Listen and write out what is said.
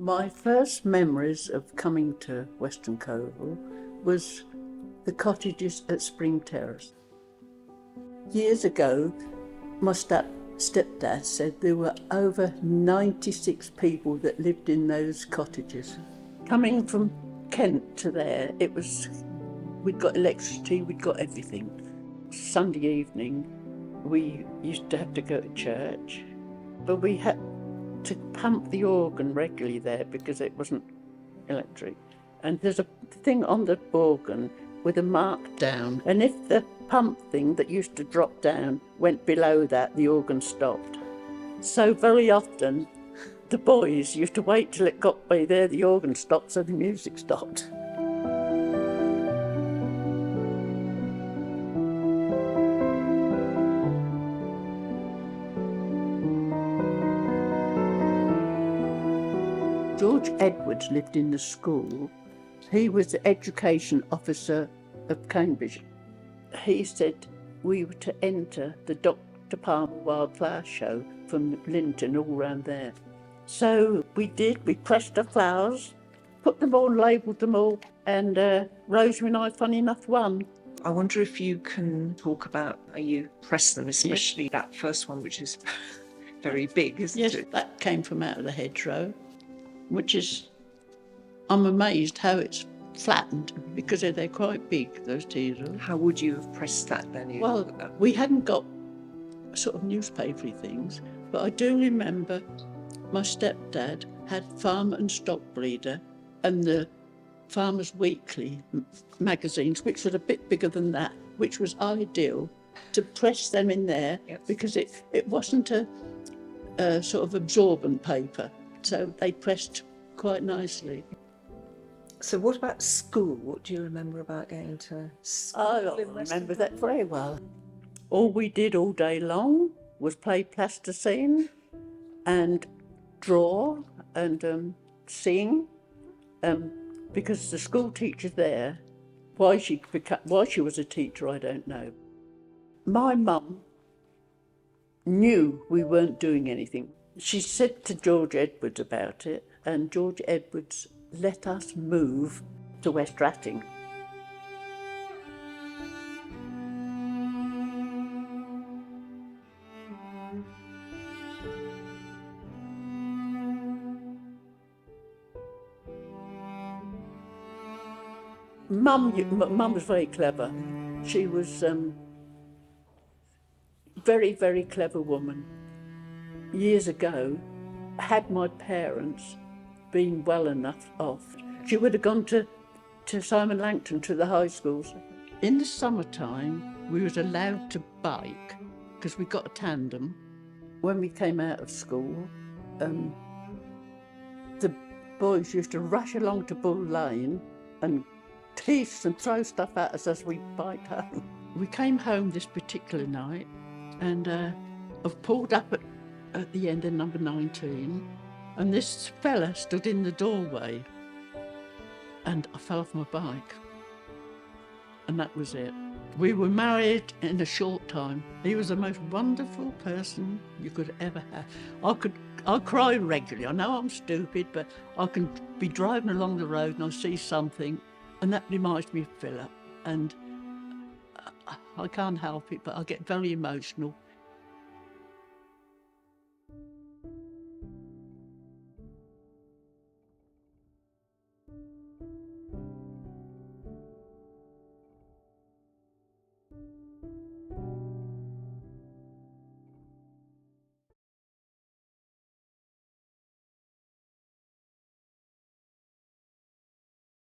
My first memories of coming to Weston Coval was the cottages at Spring Terrace. Years ago, my stepdad said there were over 96 people that lived in those cottages. Coming from Kent to there, we'd got electricity, we'd got everything. Sunday evening, we used to have to go to church, but we had to pump the organ regularly there because it wasn't electric. And there's a thing on the organ with a mark down, and if the pump thing that used to drop down went below that, the organ stopped. So very often the boys used to wait till it got by there, the organ stopped, so the music stopped. George Edwards lived in the school. He was the education officer of Cambridge. He said we were to enter the Dr. Palmer Wildflower Show from Linton all round there. So we did, we pressed the flowers, put them all, labelled them all, and Rosemary and I, funny enough, won. I wonder if you can talk about how you press them, especially that first one, which is very big, isn't it? Yes, that came from out of the hedgerow, which is, I'm amazed how it's flattened because they're quite big, those teasels. How would you have pressed that then? Well, we hadn't got sort of newspapery things, but I do remember my stepdad had Farmer and Stock Breeder and the Farmers Weekly magazines, which was a bit bigger than that, which was ideal to press them in there. Yes. Because it wasn't a sort of absorbent paper, so they pressed quite nicely. So what about school? What do you remember about going to school? I remember that very well. All we did all day long was play plasticine and draw and sing, because the school teacher there, why she was a teacher, I don't know. My mum knew we weren't doing anything. She said to George Edwards about it, and George Edwards let us move to West Ratting. Mum was very clever. She was very, very clever woman. Years ago, had my parents been well enough off, she would have gone to Simon Langton, to the high schools. In the summertime, we was allowed to bike because we got a tandem. When we came out of school, the boys used to rush along to Bull Lane and tease and throw stuff at us as we biked home. We came home this particular night and I've pulled up at the end of number 19, and this fella stood in the doorway and I fell off my bike, and that was it. We were married in a short time. He was the most wonderful person you could ever have. I cry regularly. I know I'm stupid, but I can be driving along the road and I see something and that reminds me of Philip, and I can't help it, but I get very emotional.